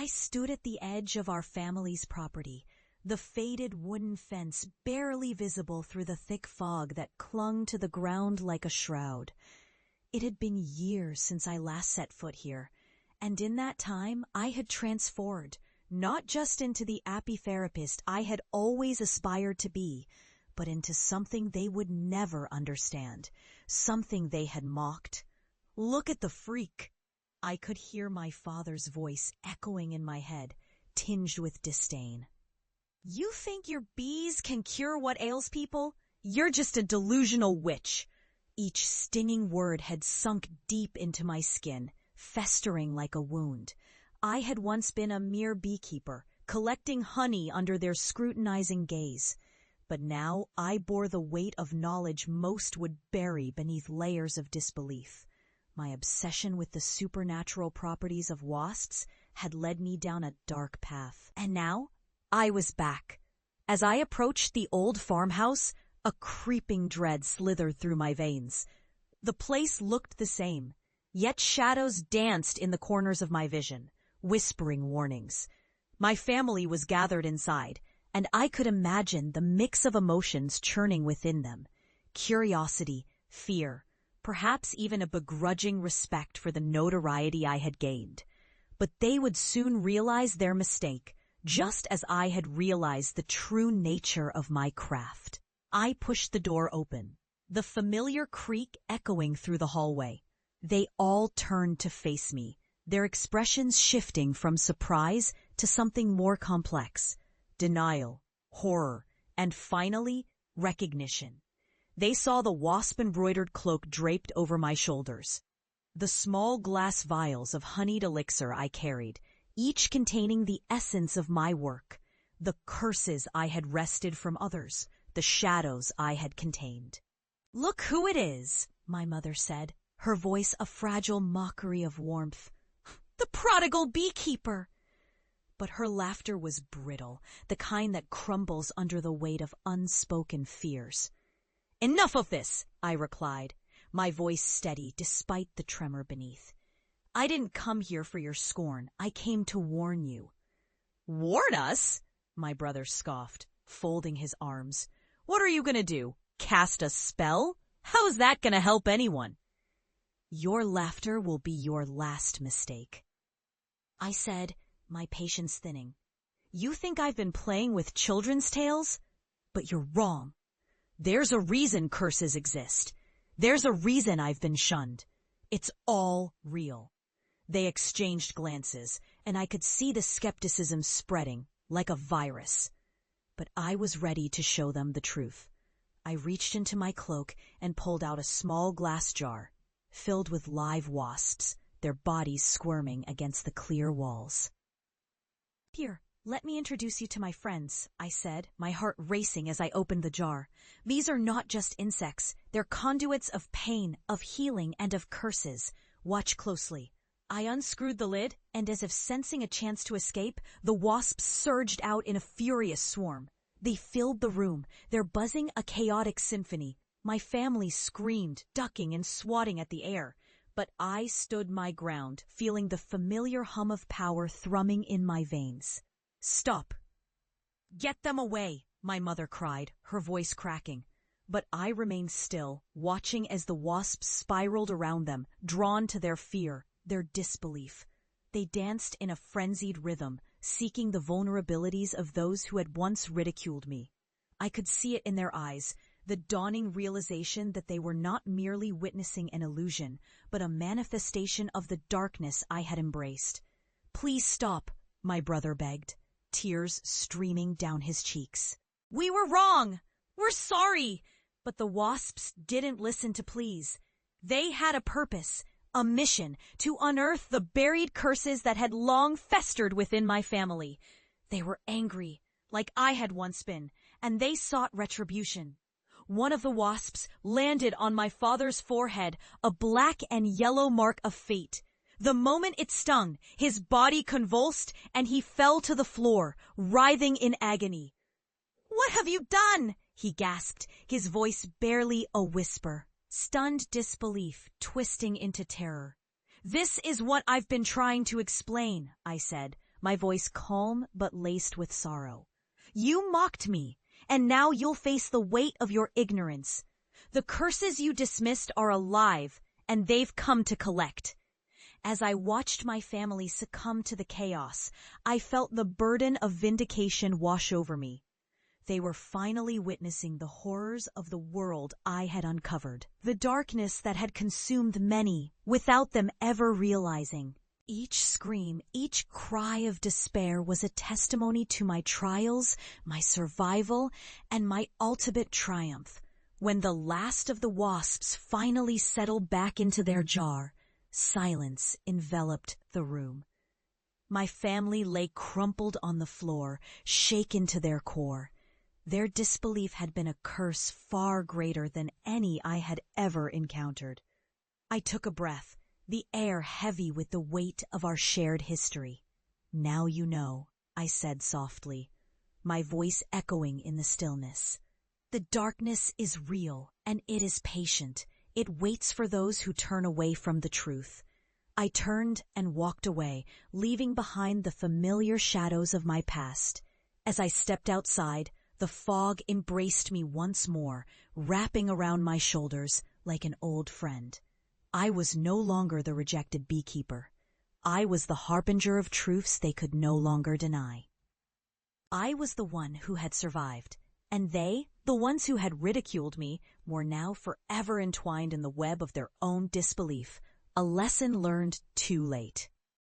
stood at the edge of our family's property, the faded wooden fence barely visible through the thick fog that clung to the ground like a shroud. It had been years since I last set foot here, and in that time I had transformed, not just into the apitherapist I had always aspired to be, but into something they would never understand, something they had mocked. "Look at the freak!" I could hear my father's voice echoing in my head, tinged with disdain. "You think your bees can cure what ails people? You're just a delusional witch." Each stinging word had sunk deep into my skin, festering like a wound. I had once been a mere beekeeper, collecting honey under their scrutinizing gaze. But now I bore the weight of knowledge most would bury beneath layers of disbelief. My obsession with the supernatural properties of wasps had led me down a dark path. And now I was back. As I approached the old farmhouse, a creeping dread slithered through my veins. The place looked the same, yet shadows danced in the corners of my vision, whispering warnings. My family was gathered inside, and I could imagine the mix of emotions churning within them: curiosity, fear, perhaps even a begrudging respect for the notoriety I had gained. But they would soon realize their mistake, just as I had realized the true nature of my craft. I pushed the door open, the familiar creak echoing through the hallway. They all turned to face me, their expressions shifting from surprise to something more complex: denial, horror, and finally, recognition. They saw the wasp-embroidered cloak draped over my shoulders, the small glass vials of honeyed elixir I carried, each containing the essence of my work, the curses I had wrested from others, the shadows I had contained. "Look who it is," my mother said, her voice a fragile mockery of warmth. "The prodigal beekeeper!" But her laughter was brittle, the kind that crumbles under the weight of unspoken fears. "Enough of this," I replied, my voice steady despite the tremor beneath. "I didn't come here for your scorn. I came to warn you." "Warn us?" my brother scoffed, folding his arms. "What are you going to do? Cast a spell? How's that going to help anyone?" "Your laughter will be your last mistake," I said, my patience thinning. "You think I've been playing with children's tales? But you're wrong. There's a reason curses exist. There's a reason I've been shunned. It's all real." They exchanged glances, and I could see the skepticism spreading like a virus. But I was ready to show them the truth. I reached into my cloak and pulled out a small glass jar, filled with live wasps, their bodies squirming against the clear walls. "Here, let me introduce you to my friends," I said, my heart racing as I opened the jar. "These are not just insects. They're conduits of pain, of healing, and of curses. Watch closely." I unscrewed the lid, and as if sensing a chance to escape, the wasps surged out in a furious swarm. They filled the room, their buzzing a chaotic symphony. My family screamed, ducking and swatting at the air. But I stood my ground, feeling the familiar hum of power thrumming in my veins. "Stop! Get them away!" my mother cried, her voice cracking. But I remained still, watching as the wasps spiraled around them, drawn to their fear, their disbelief. They danced in a frenzied rhythm, seeking the vulnerabilities of those who had once ridiculed me. I could see it in their eyes, the dawning realization that they were not merely witnessing an illusion, but a manifestation of the darkness I had embraced. "Please stop," my brother begged, tears streaming down his cheeks. "We were wrong! We're sorry!" But the wasps didn't listen to pleas. They had a purpose, a mission, to unearth the buried curses that had long festered within my family. They were angry, like I had once been, and they sought retribution. One of the wasps landed on my father's forehead, a black and yellow mark of fate. The moment it stung, his body convulsed, and he fell to the floor, writhing in agony. "What have you done?" he gasped, his voice barely a whisper. Stunned disbelief twisting into terror. "This is what I've been trying to explain," I said, my voice calm but laced with sorrow. "You mocked me, and now you'll face the weight of your ignorance. The curses you dismissed are alive, and they've come to collect." As I watched my family succumb to the chaos, I felt the burden of vindication wash over me. They were finally witnessing the horrors of the world I had uncovered, the darkness that had consumed many without them ever realizing. Each scream, each cry of despair was a testimony to my trials, my survival, and my ultimate triumph. When the last of the wasps finally settled back into their jar, silence enveloped the room. My family lay crumpled on the floor, shaken to their core. Their disbelief had been a curse far greater than any I had ever encountered. I took a breath, the air heavy with the weight of our shared history. "Now you know," I said softly, my voice echoing in the stillness. "The darkness is real, and it is patient. It waits for those who turn away from the truth." I turned and walked away, leaving behind the familiar shadows of my past. As I stepped outside, the fog embraced me once more, wrapping around my shoulders like an old friend. I was no longer the rejected beekeeper. I was the harbinger of truths they could no longer deny. I was the one who had survived, and they, the ones who had ridiculed me, were now forever entwined in the web of their own disbelief, a lesson learned too late.